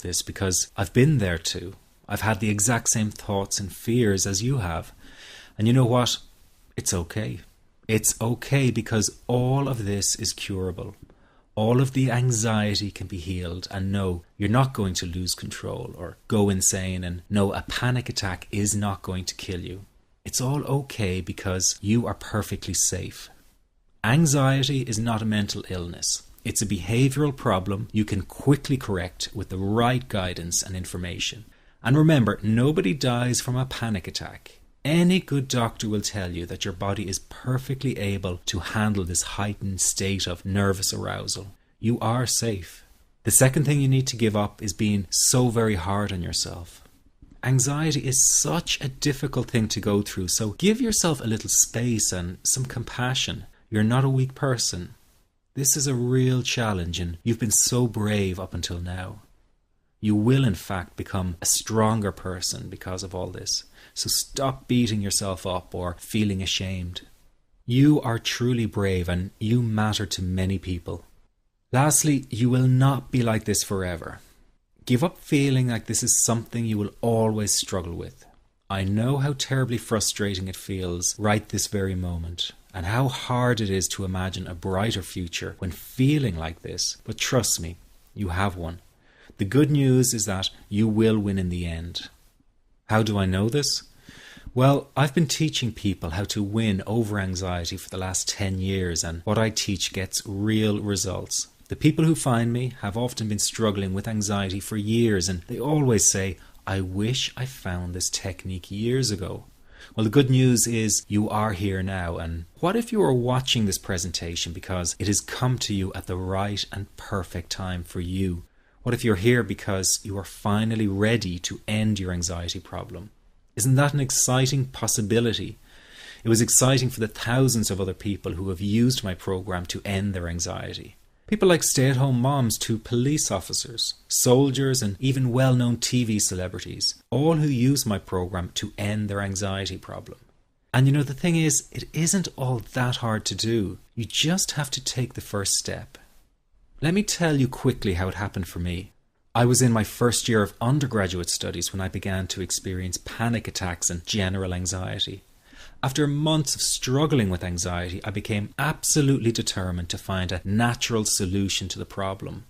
this because I've been there too. I've had the exact same thoughts and fears as you have. And you know what? It's okay. It's okay because all of this is curable. All of the anxiety can be healed, and no, you're not going to lose control or go insane, and no, a panic attack is not going to kill you. It's all okay because you are perfectly safe. Anxiety is not a mental illness. It's a behavioral problem you can quickly correct with the right guidance and information. And remember, nobody dies from a panic attack. Any good doctor will tell you that your body is perfectly able to handle this heightened state of nervous arousal. You are safe. The second thing you need to give up is being so very hard on yourself. Anxiety is such a difficult thing to go through, so give yourself a little space and some compassion. You're not a weak person. This is a real challenge, and you've been so brave up until now. You will in fact become a stronger person because of all this. So stop beating yourself up or feeling ashamed. You are truly brave and you matter to many people. Lastly, you will not be like this forever. Give up feeling like this is something you will always struggle with. I know how terribly frustrating it feels right this very moment, and how hard it is to imagine a brighter future when feeling like this, but trust me, you have one. The good news is that you will win in the end. How do I know this? Well, I've been teaching people how to win over anxiety for the last 10 years, and what I teach gets real results. The people who find me have often been struggling with anxiety for years, and they always say, I wish I found this technique years ago. Well, the good news is you are here now, and what if you are watching this presentation because it has come to you at the right and perfect time for you? What if you're here because you are finally ready to end your anxiety problem? Isn't that an exciting possibility? It was exciting for the thousands of other people who have used my program to end their anxiety. People like stay-at-home moms to police officers, soldiers, and even well-known TV celebrities, all who use my program to end their anxiety problem. And you know, the thing is, it isn't all that hard to do. You just have to take the first step. Let me tell you quickly how it happened for me. I was in my first year of undergraduate studies when I began to experience panic attacks and general anxiety. After months of struggling with anxiety, I became absolutely determined to find a natural solution to the problem.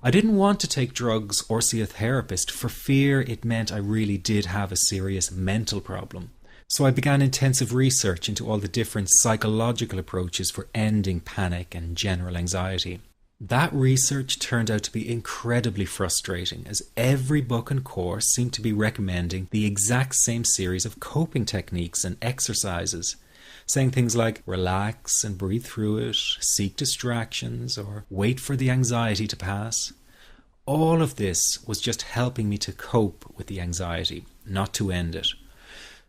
I didn't want to take drugs or see a therapist for fear it meant I really did have a serious mental problem. So I began intensive research into all the different psychological approaches for ending panic and general anxiety. That research turned out to be incredibly frustrating, as every book and course seemed to be recommending the exact same series of coping techniques and exercises, saying things like relax and breathe through it, seek distractions, or wait for the anxiety to pass. All of this was just helping me to cope with the anxiety, not to end it.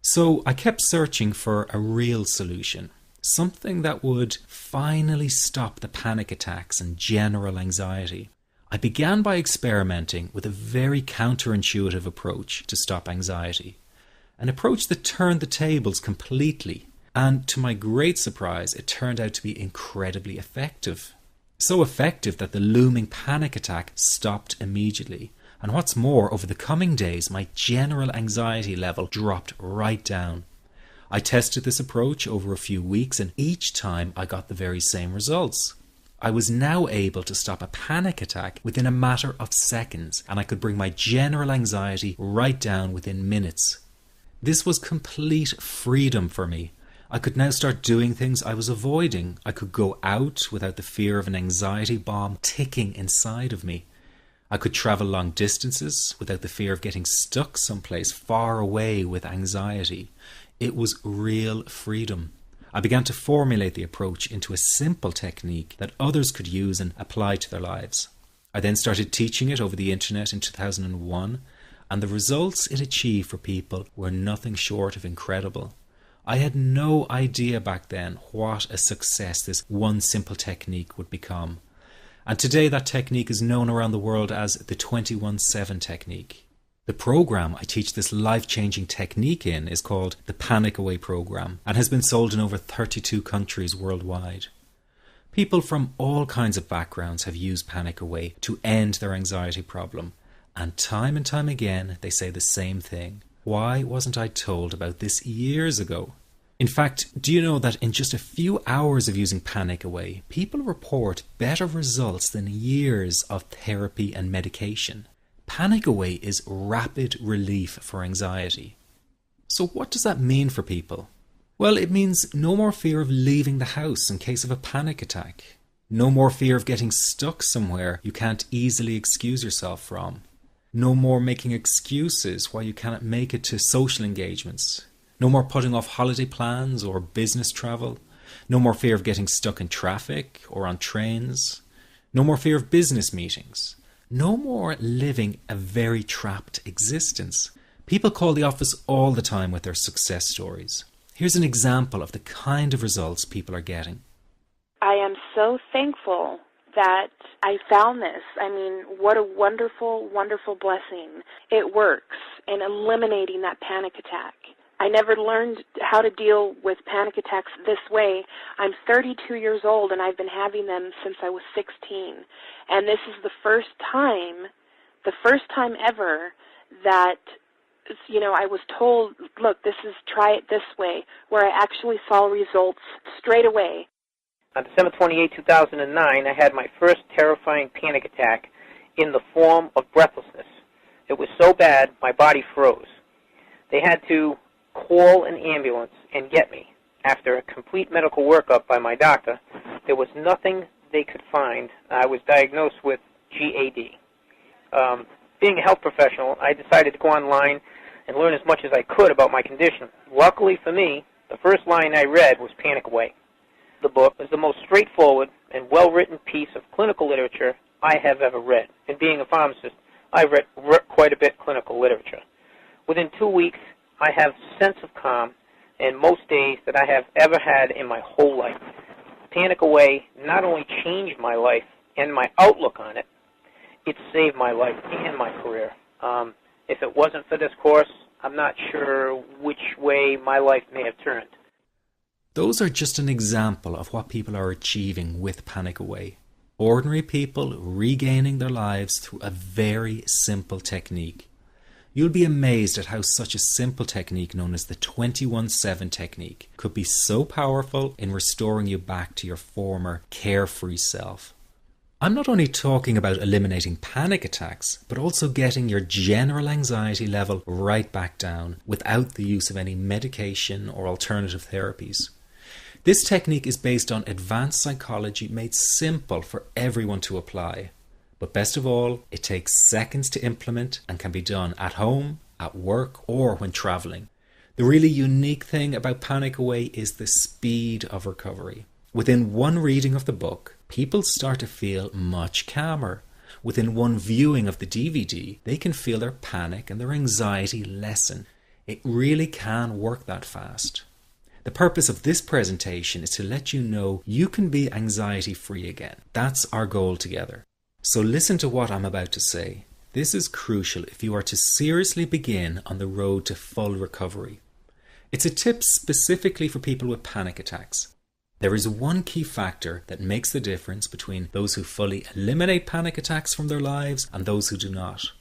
So I kept searching for a real solution. Something that would finally stop the panic attacks and general anxiety. I began by experimenting with a very counterintuitive approach to stop anxiety. An approach that turned the tables completely. And to my great surprise, it turned out to be incredibly effective. So effective that the looming panic attack stopped immediately. And what's more, over the coming days, my general anxiety level dropped right down. I tested this approach over a few weeks, and each time I got the very same results. I was now able to stop a panic attack within a matter of seconds, and I could bring my general anxiety right down within minutes. This was complete freedom for me. I could now start doing things I was avoiding. I could go out without the fear of an anxiety bomb ticking inside of me. I could travel long distances without the fear of getting stuck someplace far away with anxiety. It was real freedom. I began to formulate the approach into a simple technique that others could use and apply to their lives. I then started teaching it over the internet in 2001, and the results it achieved for people were nothing short of incredible. I had no idea back then what a success this one simple technique would become. And today that technique is known around the world as the 21-7 technique. The program I teach this life-changing technique in is called the Panic Away program and has been sold in over 32 countries worldwide. People from all kinds of backgrounds have used Panic Away to end their anxiety problem, And time again, they say the same thing. Why wasn't I told about this years ago? In fact, do you know that in just a few hours of using Panic Away, people report better results than years of therapy and medication? Panic Away is rapid relief for anxiety. So what does that mean for people? Well, it means no more fear of leaving the house in case of a panic attack. No more fear of getting stuck somewhere you can't easily excuse yourself from. No more making excuses why you cannot make it to social engagements. No more putting off holiday plans or business travel. No more fear of getting stuck in traffic or on trains. No more fear of business meetings. No more living a very trapped existence. People call the office all the time with their success stories. Here's an example of the kind of results people are getting. I am so thankful that I found this. I mean, what a wonderful, wonderful blessing. It works in eliminating that panic attack. I never learned how to deal with panic attacks this way. I'm 32 years old and I've been having them since I was 16. And this is the first time ever that, I was told, look, try it this way, where I actually saw results straight away. On December 28, 2009, I had my first terrifying panic attack in the form of breathlessness. It was so bad, my body froze. They had to call an ambulance and get me. After a complete medical workup by my doctor, there was nothing they could find. I was diagnosed with GAD. Being a health professional, I decided to go online and learn as much as I could about my condition. Luckily for me, the first line I read was Panic Away. The book is the most straightforward and well-written piece of clinical literature I have ever read. And being a pharmacist, I've read quite a bit of clinical literature. Within 2 weeks, I have a sense of calm and most days that I have ever had in my whole life. Panic Away not only changed my life and my outlook on it, it saved my life and my career. If it wasn't for this course, I'm not sure which way my life may have turned. Those are just an example of what people are achieving with Panic Away. Ordinary people regaining their lives through a very simple technique. You'll be amazed at how such a simple technique known as the 21-7 technique could be so powerful in restoring you back to your former carefree self. I'm not only talking about eliminating panic attacks, but also getting your general anxiety level right back down without the use of any medication or alternative therapies. This technique is based on advanced psychology made simple for everyone to apply. But best of all, it takes seconds to implement and can be done at home, at work, or when traveling. The really unique thing about Panic Away is the speed of recovery. Within one reading of the book, people start to feel much calmer. Within one viewing of the DVD, they can feel their panic and their anxiety lessen. It really can work that fast. The purpose of this presentation is to let you know you can be anxiety-free again. That's our goal together. So listen to what I'm about to say. This is crucial if you are to seriously begin on the road to full recovery. It's a tip specifically for people with panic attacks. There is one key factor that makes the difference between those who fully eliminate panic attacks from their lives and those who do not.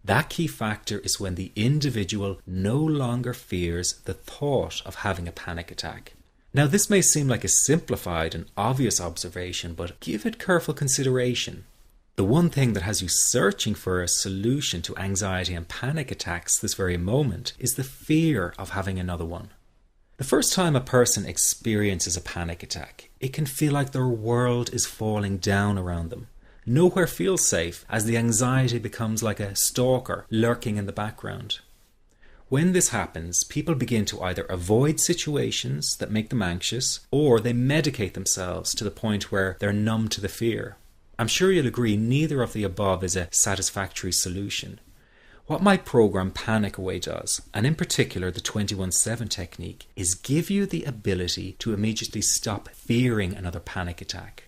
That key factor is when the individual no longer fears the thought of having a panic attack. Now, this may seem like a simplified and obvious observation, but give it careful consideration. The one thing that has you searching for a solution to anxiety and panic attacks this very moment is the fear of having another one. The first time a person experiences a panic attack, it can feel like their world is falling down around them. Nowhere feels safe as the anxiety becomes like a stalker lurking in the background. When this happens, people begin to either avoid situations that make them anxious, or they medicate themselves to the point where they're numb to the fear. I'm sure you'll agree neither of the above is a satisfactory solution. What my program Panic Away does, and in particular the 21-7 technique, is give you the ability to immediately stop fearing another panic attack.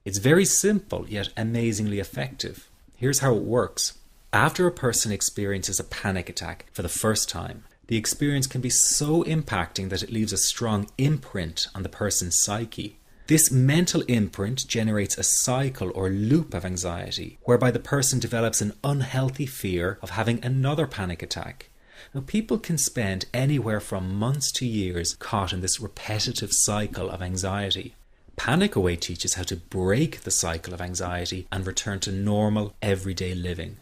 It's very simple yet amazingly effective. Here's how it works. After a person experiences a panic attack for the first time, the experience can be so impacting that it leaves a strong imprint on the person's psyche. This mental imprint generates a cycle or loop of anxiety, whereby the person develops an unhealthy fear of having another panic attack. Now, people can spend anywhere from months to years caught in this repetitive cycle of anxiety. Panic Away teaches how to break the cycle of anxiety and return to normal, everyday living.